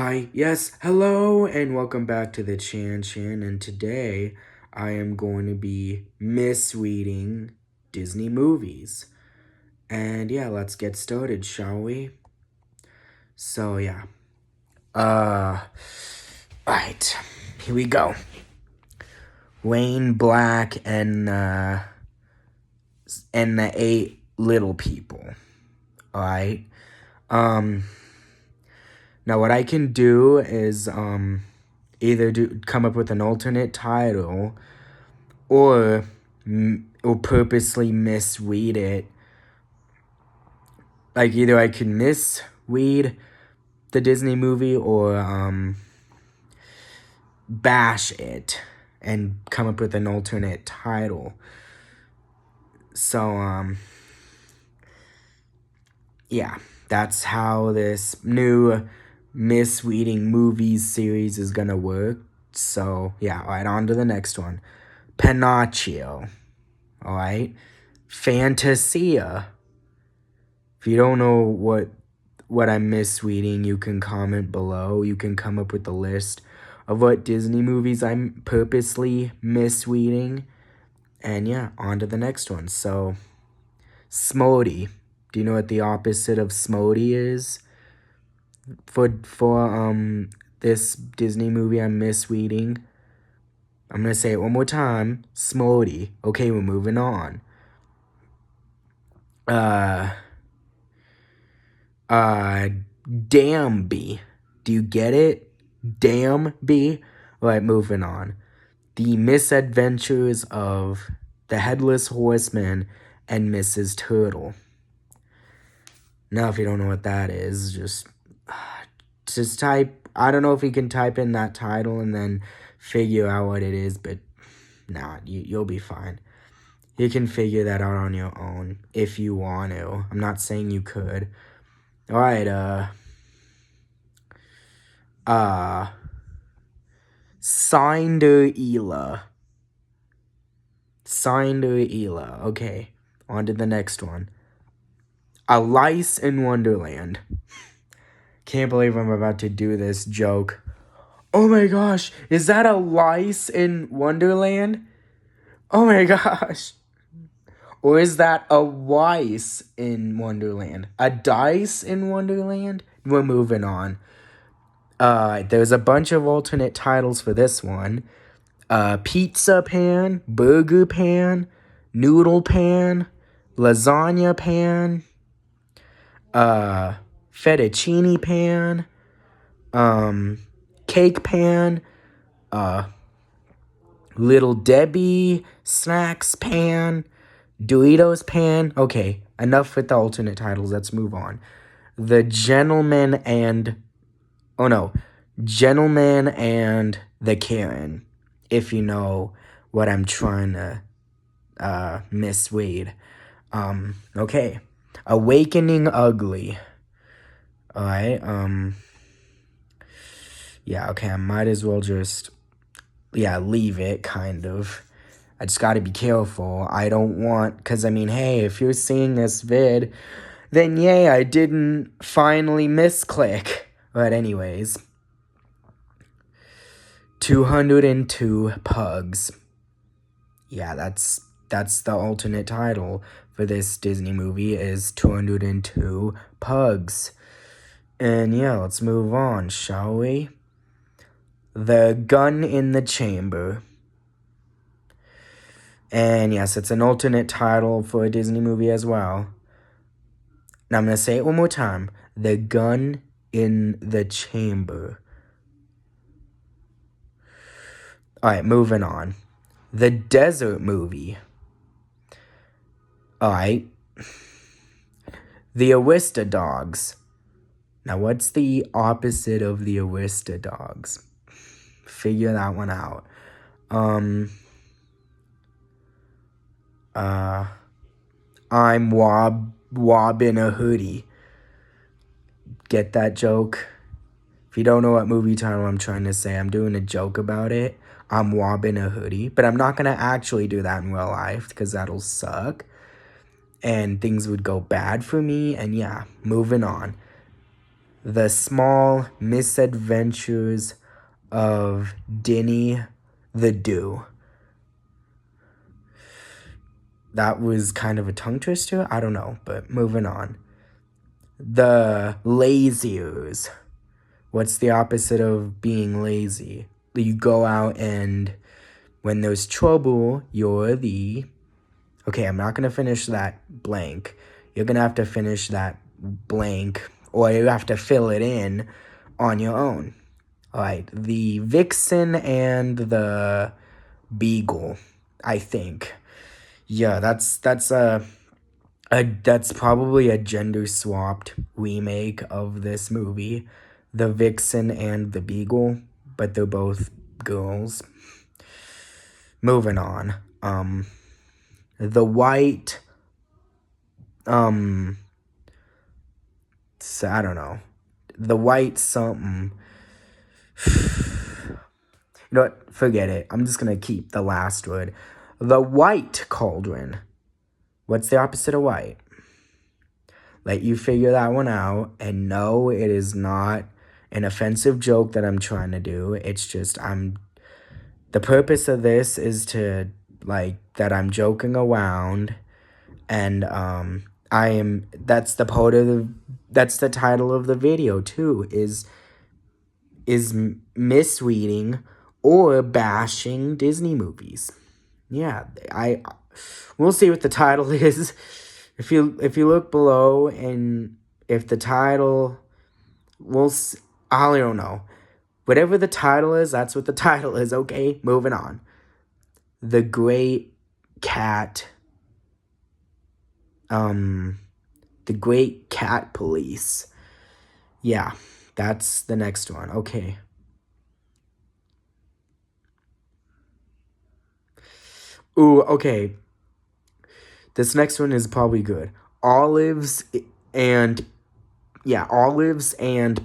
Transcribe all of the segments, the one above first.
Hi, yes, hello, and welcome back to the Chan Chan. And today I am going to be misreading Disney movies. And yeah, let's get started, shall we? So yeah, uh, right, here we go. Wayne Black and the Eight Little People. All right. Um. Now what I can do is either come up with an alternate title or purposely misread it. Like either I can misread the Disney movie or bash it and come up with an alternate title. So yeah, that's how this new misreading movies series is gonna work. So yeah, alright, on to the next one. Pinocchio. Alright. Fantasia. If you don't know what I'm misreading, you can comment below. You can come up with a list of what Disney movies I'm purposely misreading. And yeah, on to the next one. So, Smody. Do you know what the opposite of Smody is? For this Disney movie I'm misreading. I'm gonna say it one more time. Smody. Okay, we're moving on. Danby. Do you get it? Danby? Alright, moving on. The Misadventures of the Headless Horseman and Mrs. Turtle. Now, if you don't know what that is, just type, I don't know if you can type in that title and then figure out what it is, but nah, you'll be fine. You can figure that out on your own if you want to. I'm not saying you could. Alright, Cinderella. Cinderella. Okay, on to the next one. Alice in Wonderland. Can't believe I'm about to do this joke. Oh my gosh, is that Alice in Wonderland? Oh my gosh. Or is that a Weiss in Wonderland? A dice in Wonderland? We're moving on. There's a bunch of alternate titles for this one. Pizza pan, burger pan, noodle pan, lasagna pan, fettuccine pan, cake pan, Little Debbie snacks pan, Doritos pan. Okay, enough with the alternate titles. Let's move on. Gentleman and the Karen, if you know what I'm trying to misread. Okay. Awakening Ugly. Alright, yeah, okay, I might as well just, leave it, kind of. I just gotta be careful. I don't want, because, hey, if you're seeing this vid, then yay, I didn't finally misclick. But anyways. 202 Pugs. Yeah, that's the alternate title for this Disney movie is 202 Pugs. And yeah, let's move on, shall we? The Gun in the Chamber. And yes, it's an alternate title for a Disney movie as well. Now I'm going to say it one more time. The Gun in the Chamber. Alright, moving on. The Desert Movie. Alright. The Aristodogs. Now, what's the opposite of the Aristodogs? Figure that one out. I'm Wob in a hoodie. Get that joke? If you don't know what movie title I'm trying to say, I'm doing a joke about it. I'm Wob in a hoodie. But I'm not going to actually do that in real life because that'll suck. And things would go bad for me. And yeah, moving on. The Small Misadventures of Dinny the Dew. That was kind of a tongue twister. I don't know, but moving on. The Laziers. What's the opposite of being lazy? You go out and when there's trouble, you're the... Okay, I'm not going to finish that blank. You're going to have to finish that blank, or you have to fill it in on your own. All right, the Vixen and the Beagle, I think. Yeah, that's probably a gender-swapped remake of this movie. The Vixen and the Beagle, but they're both girls. Moving on. The White... So I don't know. The White something. You know what? Forget it. I'm just going to keep the last word. The White Cauldron. What's the opposite of white? Let you figure that one out. And no, it is not an offensive joke that I'm trying to do. It's just the purpose of this is to, that I'm joking around. And that's the title of the video too, is misreading or bashing Disney movies. Yeah, we'll see what the title is. If you look below, and if the title, I don't know. Whatever the title is, that's what the title is, okay? Moving on. The Great Cat Police. Yeah, that's the next one. Okay. Ooh, okay. This next one is probably good. Olives and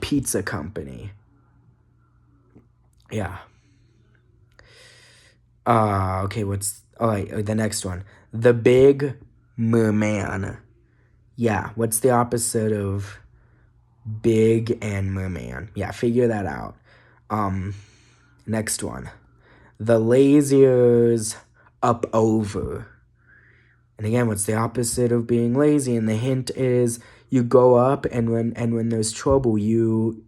Pizza Company. Yeah. Okay, the next one. The Big Merman. Yeah, what's the opposite of big and merman? Yeah, figure that out. Next one. The Laziers Up Over. And again, what's the opposite of being lazy? And the hint is you go up, and when there's trouble, you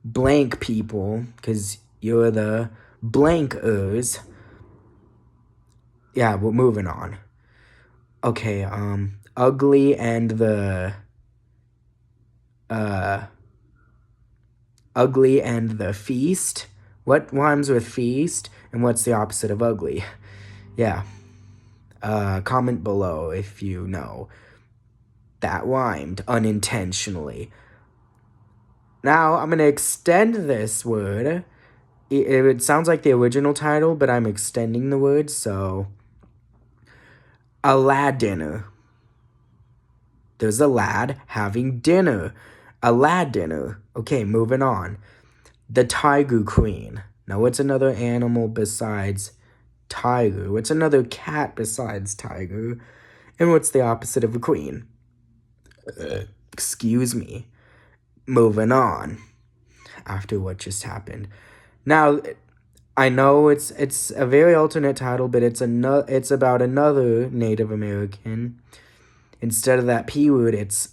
blank people, because you're the blankers. Yeah, we're moving on. Okay, Ugly and the Feast. What rhymes with feast, and what's the opposite of ugly? Yeah. Comment below if you know. That rhymed unintentionally. Now, I'm going to extend this word. It sounds like the original title, but I'm extending the word, so... Aladdin. There's a lad having dinner. Aladdin. Okay, moving on. The Tiger Queen. Now, what's another animal besides tiger? What's another cat besides tiger? And what's the opposite of a queen? Excuse me. Moving on. After what just happened. Now, I know it's a very alternate title, but it's about another Native American. Instead of that P word, it's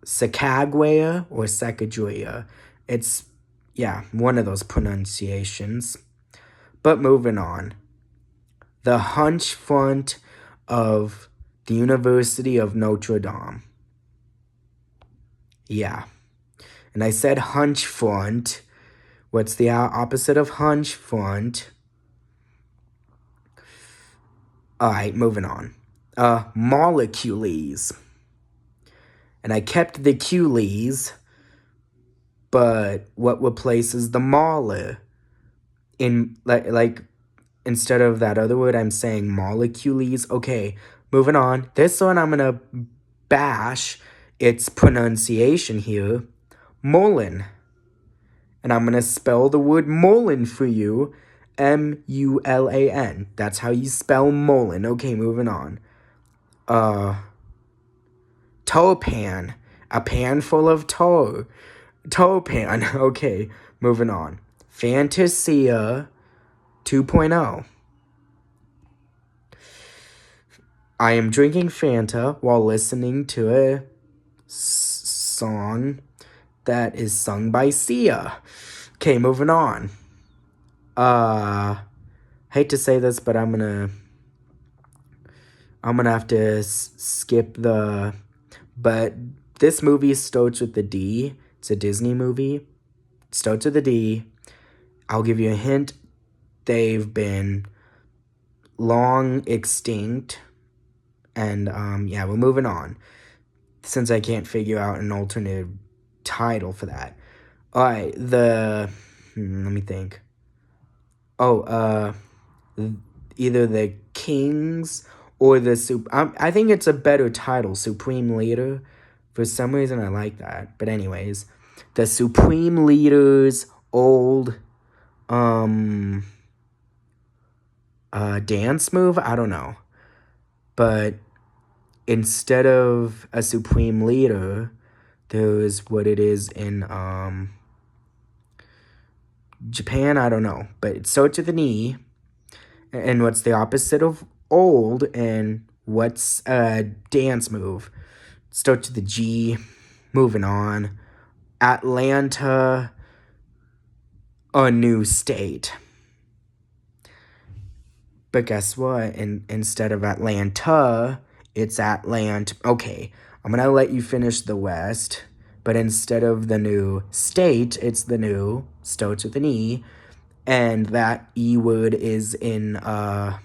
Sacagawea or Sacagawea. It's, one of those pronunciations. But moving on. The Hunch Front of the University of Notre Dame. Yeah. And I said hunch front. What's the opposite of hunch front? Alright, moving on. Molecules. And I kept the cules, but what replaces the mole? In, instead of that other word, I'm saying molecules. Okay, moving on. This one I'm going to bash its pronunciation here. Mullen. And I'm going to spell the word Mullen for you. M-U-L-A-N. That's how you spell Mullen. Okay, moving on. Tulpan. A pan full of toe. Toe pan. Okay, moving on. Fantasia 2.0. I am drinking Fanta while listening to a song that is sung by Sia. Okay, moving on. Hate to say this, but I'm gonna have to skip the. But this movie starts with the D. It's a Disney movie. It starts with the D. I'll give you a hint. They've been long extinct. And, yeah, we're moving on. Since I can't figure out an alternate title for that. Alright, let me think. Either the Kings or the I think it's a better title, Supreme Leader. For some reason, I like that. But anyways, the Supreme Leader's old, dance move? I don't know. But instead of a Supreme Leader, there's what it is in, Japan, I don't know. But it starts with an E. And what's the opposite of old? And what's a dance move? Starts with the G. Moving on. Atlanta, a new state. But guess what? Instead of Atlanta, it's Atlant. Okay, I'm going to let you finish the West. But instead of the new state, it's the new, starts with an E. And that E word is in a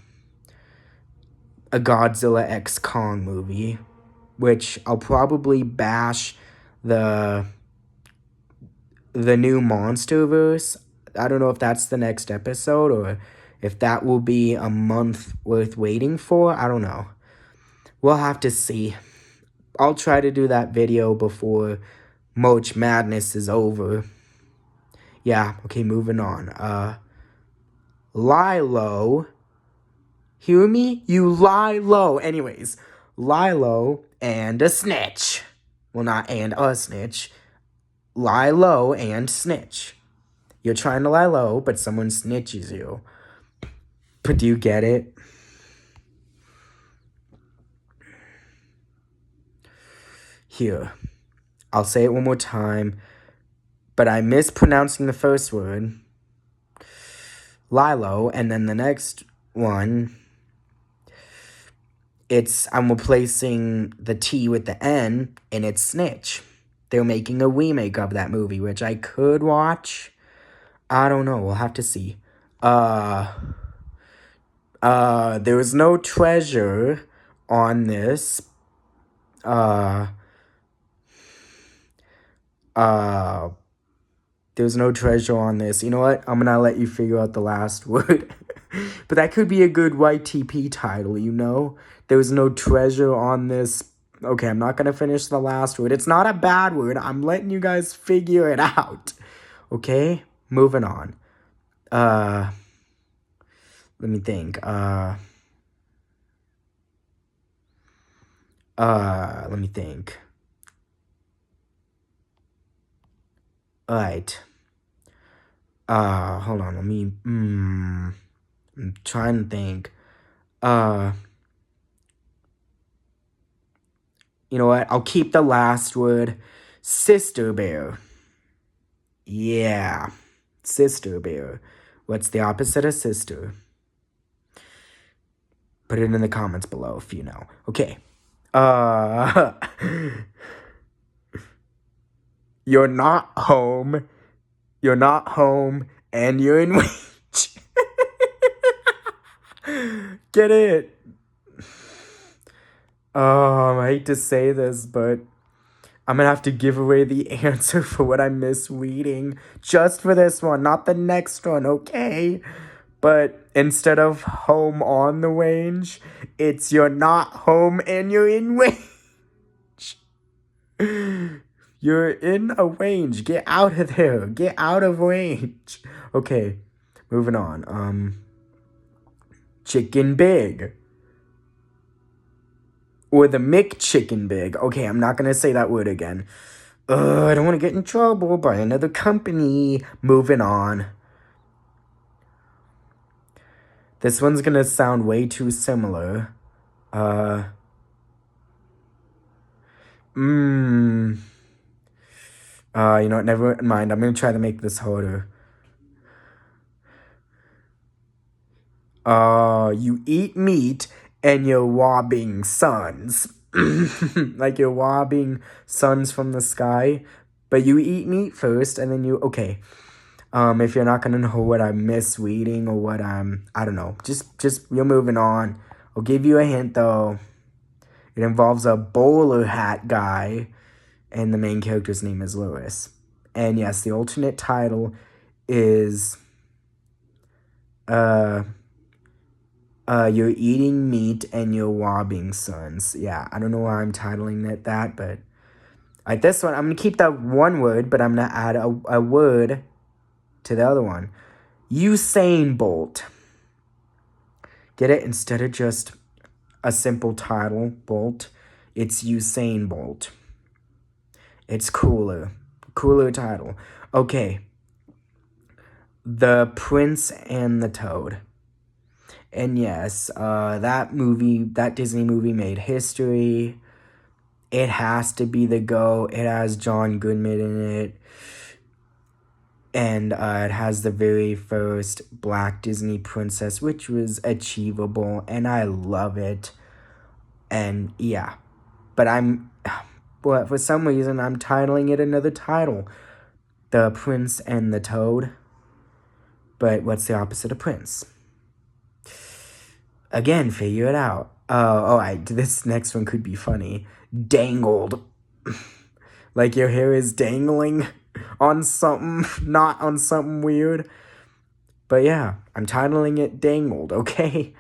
Godzilla X Kong movie, which I'll probably bash the new MonsterVerse. I don't know if that's the next episode or if that will be a month worth waiting for. I don't know. We'll have to see. I'll try to do that video before March Madness is over. Yeah, okay, moving on. Lilo. Hear me? You lie low. Anyways, Lilo and a snitch. Well, not and a snitch. Lie low and snitch. You're trying to lie low, but someone snitches you. But do you get it? Here. I'll say it one more time, but I'm mispronouncing the first word. Lilo, and then the next one, I'm replacing the T with the N, and it's snitch. They're making a remake of that movie, which I could watch. I don't know. We'll have to see. There was no treasure on this. There's no treasure on this. You know what? I'm gonna let you figure out the last word. But that could be a good YTP title, you know? There was no treasure on this. Okay, I'm not gonna finish the last word. It's not a bad word. I'm letting you guys figure it out. Okay? Moving on. Let me think. Let me think. Alright. Hold on, I'm trying to think. You know what? I'll keep the last word. Sister Bear. Yeah. Sister Bear. What's the opposite of sister? Put it in the comments below if you know. Okay. You're not home. You're not home. And you're in wage. Get it? I hate to say this, but I'm gonna have to give away the answer for what I'm misreading. Just for this one, not the next one, okay? But instead of home on the range, it's you're not home and you're in range. You're in a range. Get out of there. Get out of range. Okay, moving on. Chicken Big. Or the McChicken Big. Okay, I'm not gonna say that word again. I don't want to get in trouble by another company. Moving on. This one's gonna sound way too similar. You know what, never mind. I'm gonna try to make this harder. You eat meat and you're robbing suns. Like you're robbing suns from the sky. But you eat meat first and then okay. If you're not gonna know what I'm misreading or what I don't know. Just you're moving on. I'll give you a hint though. It involves a bowler hat guy, and the main character's name is Lewis. And yes, the alternate title is you're eating meat and you're robbing sons. Yeah, I don't know why I'm titling it that, but this one, I'm gonna keep that one word, but I'm gonna add a word to the other one. Usain Bolt. Get it? Instead of just a simple title, Bolt, it's Usain Bolt. It's cooler. Cooler title. Okay. The Prince and the Toad. And yes, that Disney movie made history. It has to be the GOAT. It has John Goodman in it. And it has the very first black Disney princess, which was achievable, and I love it. And yeah, but for some reason, I'm titling it another title. The Prince and the Toad. But what's the opposite of Prince? Again, figure it out. This next one could be funny. Dangled. Like your hair is dangling on something, not on something weird. But yeah, I'm titling it Dangled, okay?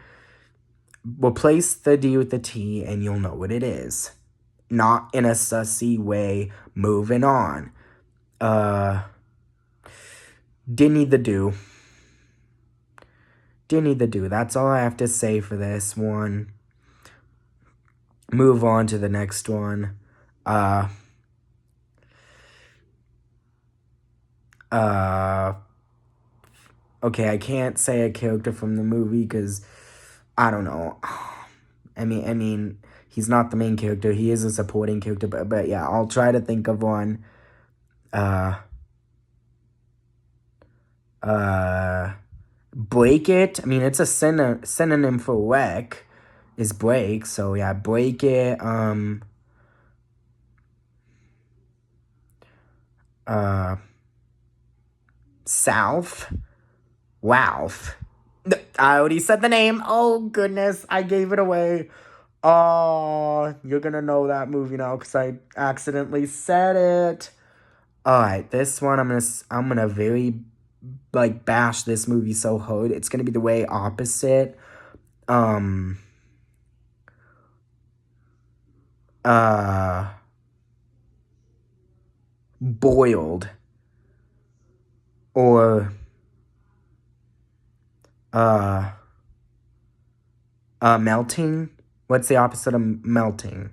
Replace the D with the T and you'll know what it is. Not in a sussy way. Moving on. Dinny the Do. Dinny the Do. That's all I have to say for this one. Move on to the next one. Okay, I can't say a character from the movie because I don't know. I mean, he's not the main character. He is a supporting character, but yeah, I'll try to think of one. Break It. I mean, it's a synonym for wreck. Is break. So yeah, Break It. South. Ralph. I already said the name. Oh, goodness. I gave it away. Oh, you're gonna know that movie now because I accidentally said it. Alright, this one I'm gonna very bash this movie so hard. It's gonna be the way opposite. Boiled. Or melting. What's the opposite of melting?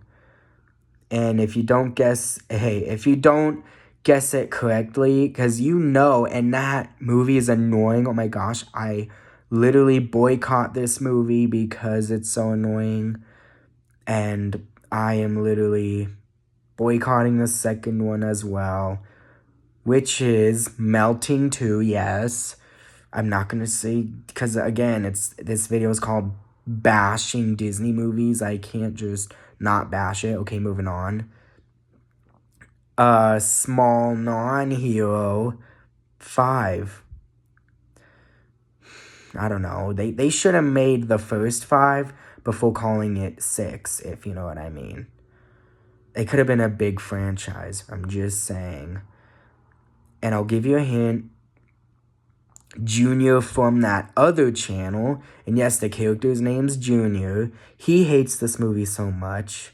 And if you don't guess it correctly, because and that movie is annoying. Oh my gosh, I literally boycott this movie because it's so annoying. And I am literally boycotting the second one as well, which is Melting 2, yes. I'm not going to say, because again, this video is called Bashing Disney Movies. I can't just not bash it. Okay, moving on. Small Non-Hero 5. I don't know. They should have made the first 5 before calling it 6, if you know what I mean. It could have been a big franchise. I'm just saying. And I'll give you a hint. Junior from that other channel, and yes, the character's name's Junior. He hates this movie so much.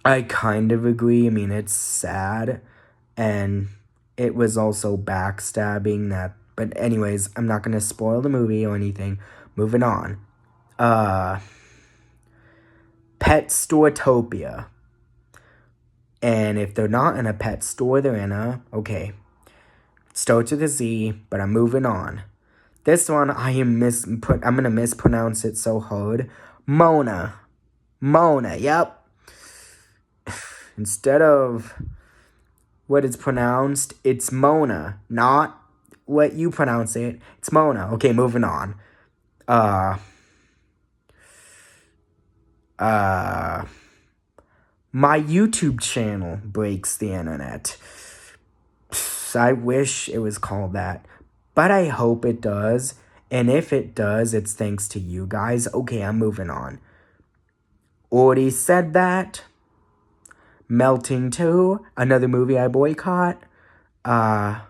I kind of agree. I mean, it's sad, and it was also backstabbing that. But anyways, I'm not gonna spoil the movie or anything. Moving on. Pet Storetopia. And if they're not in a pet store, they're in a, okay, starts with a Z, but I'm moving on. This one, I'm going to mispronounce it so hard. Mona. Mona, yep. Instead of what it's pronounced, it's Mona. Not what you pronounce it. It's Mona. Okay, moving on. My YouTube channel breaks the internet. I wish it was called that, but I hope it does. And if it does, it's thanks to you guys. Okay, I'm moving on. Already said that. Melting 2, another movie I boycott. Raya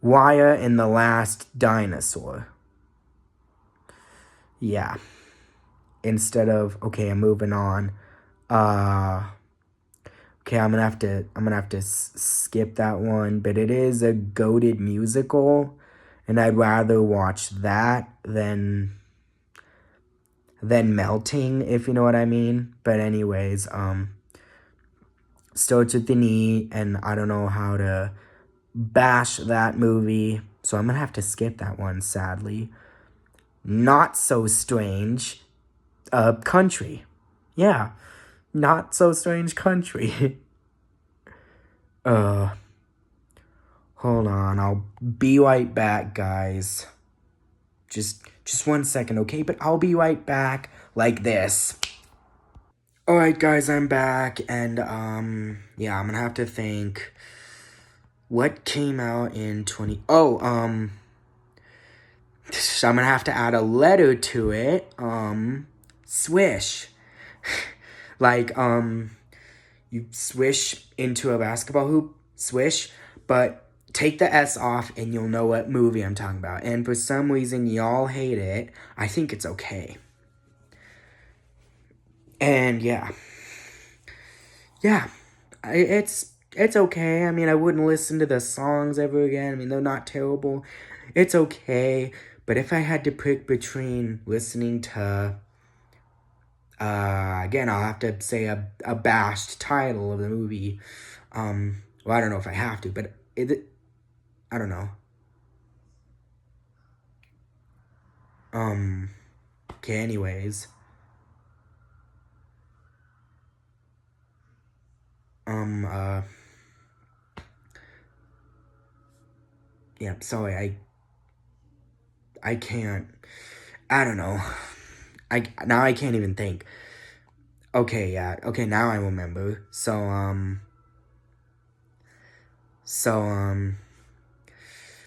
and the Last Dinosaur. Yeah. Instead of, okay, I'm moving on. Okay, I'm gonna have to skip that one, but it is a goated musical, and I'd rather watch that than Melting, if you know what I mean. But anyways, starts with an E, and I don't know how to bash that movie, so I'm gonna have to skip that one, sadly. Not So Strange, Country. Yeah, Not So Strange Country. Hold on, I'll be right back, guys. Just 1 second, okay? But I'll be right back like this. Alright, guys, I'm back, and, yeah, I'm gonna have to think what came out in I'm gonna have to add a letter to it. Swish. Like, you swish into a basketball hoop, swish, but take the S off and you'll know what movie I'm talking about. And for some reason, y'all hate it. I think it's okay. And yeah, it's okay. I mean, I wouldn't listen to the songs ever again. I mean, they're not terrible. It's okay. But if I had to pick between listening to, again, I'll have to say a bashed title of the movie. Well, I don't know if I have to, but I don't know. Okay, anyways. Yeah, sorry, I can't, I don't know. Now I can't even think. Okay, yeah, okay, now I remember.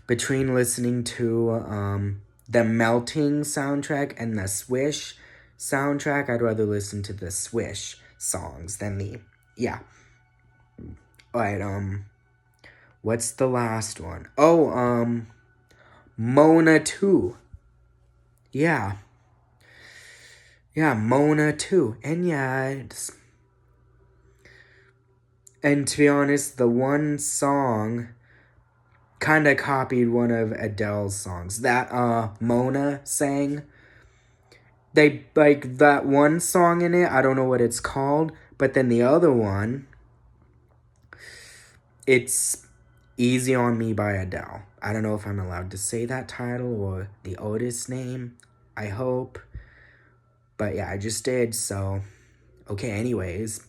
Between listening to, the Melting soundtrack and the Swish soundtrack, I'd rather listen to the Swish songs than yeah. Alright, what's the last one? Oh, Mona 2. Yeah. Yeah, Mona 2. And yeah, and to be honest, the one song kind of copied one of Adele's songs. That, Mona sang. They, like, that one song in it, I don't know what it's called, but then the other one, it's Easy on Me by Adele. I don't know if I'm allowed to say that title or the artist's name. I hope. But yeah, I just did, so. Okay, anyways.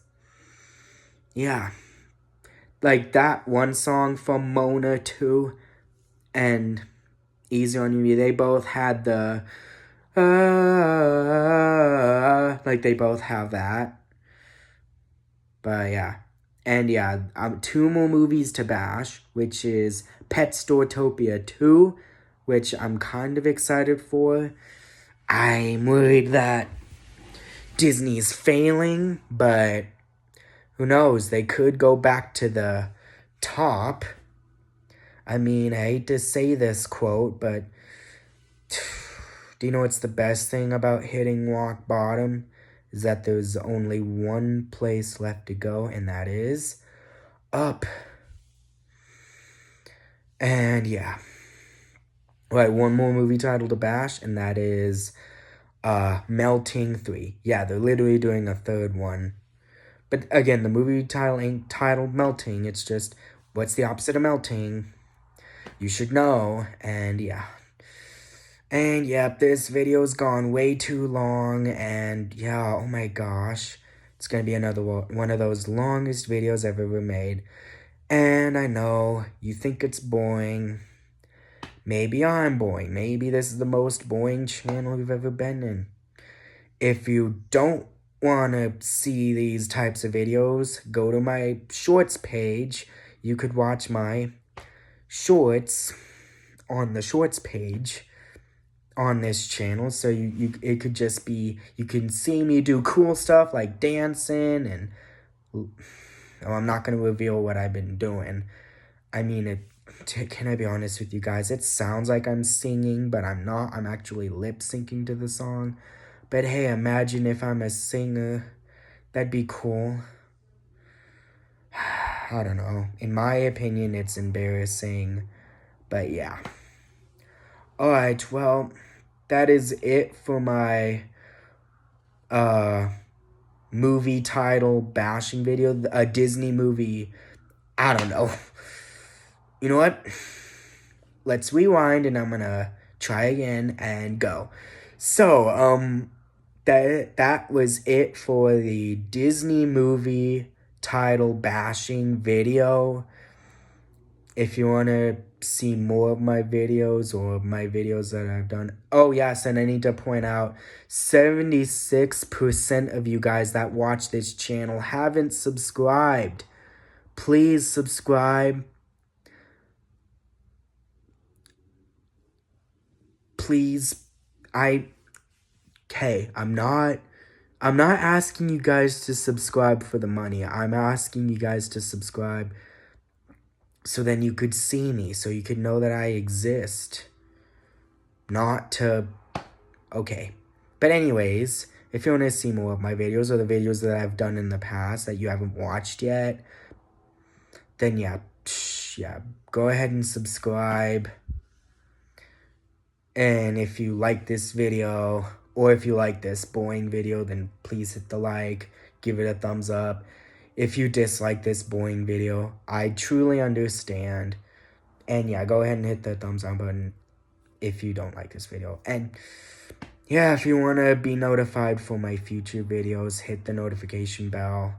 Yeah. Like that one song from Mona 2 and Easy on Me, they both had the. Like they both have that. But yeah. And yeah, 2 more movies to bash, which is Pet Storetopia 2, which I'm kind of excited for. I'm worried that Disney's failing, but who knows? They could go back to the top. I mean, I hate to say this quote, but do you know what's the best thing about hitting rock bottom? Is that there's only one place left to go, and that is up. And yeah. Right, one more movie title to bash, and that is Melting 3. Yeah, they're literally doing a third one. But again, the movie title ain't titled Melting. It's just, what's the opposite of melting? You should know. And yeah. And yep, this video's gone way too long. And yeah, oh my gosh. It's gonna be another one of those longest videos I've ever made. And I know you think it's boring. Maybe I'm boring. Maybe this is the most boring channel you've ever been in. If you don't want to see these types of videos, go to my shorts page. You could watch my shorts on the shorts page on this channel. So it could just be, you can see me do cool stuff like dancing and, well, I'm not going to reveal what I've been doing. I mean, can I be honest with you guys? It sounds like I'm singing, but I'm not. I'm actually lip syncing to the song. But hey, imagine if I'm a singer. That'd be cool. I don't know. In my opinion, it's embarrassing. But yeah. Alright, well, that is it for my movie title bashing video. A Disney movie. I don't know. You know what? Let's rewind and I'm gonna try again and go. So, that was it for the Disney movie title bashing video. If you want to see more of my videos or my videos that I've done. Oh, yes, and I need to point out 76% of you guys that watch this channel haven't subscribed. Please subscribe. Please. Okay, I'm not asking you guys to subscribe for the money. I'm asking you guys to subscribe so then you could see me, so you could know that I exist. Not to... Okay. But anyways, if you want to see more of my videos or the videos that I've done in the past that you haven't watched yet, then yeah, go ahead and subscribe. And if you like this video, or if you like this boring video, then please hit the like, give it a thumbs up. If you dislike this boring video, I truly understand. And yeah, go ahead and hit the thumbs up button if you don't like this video. And yeah, if you want to be notified for my future videos, hit the notification bell.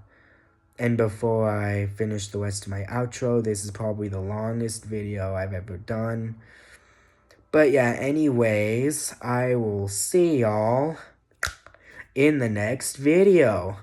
And before I finish the rest of my outro, this is probably the longest video I've ever done. But yeah, anyways, I will see y'all in the next video.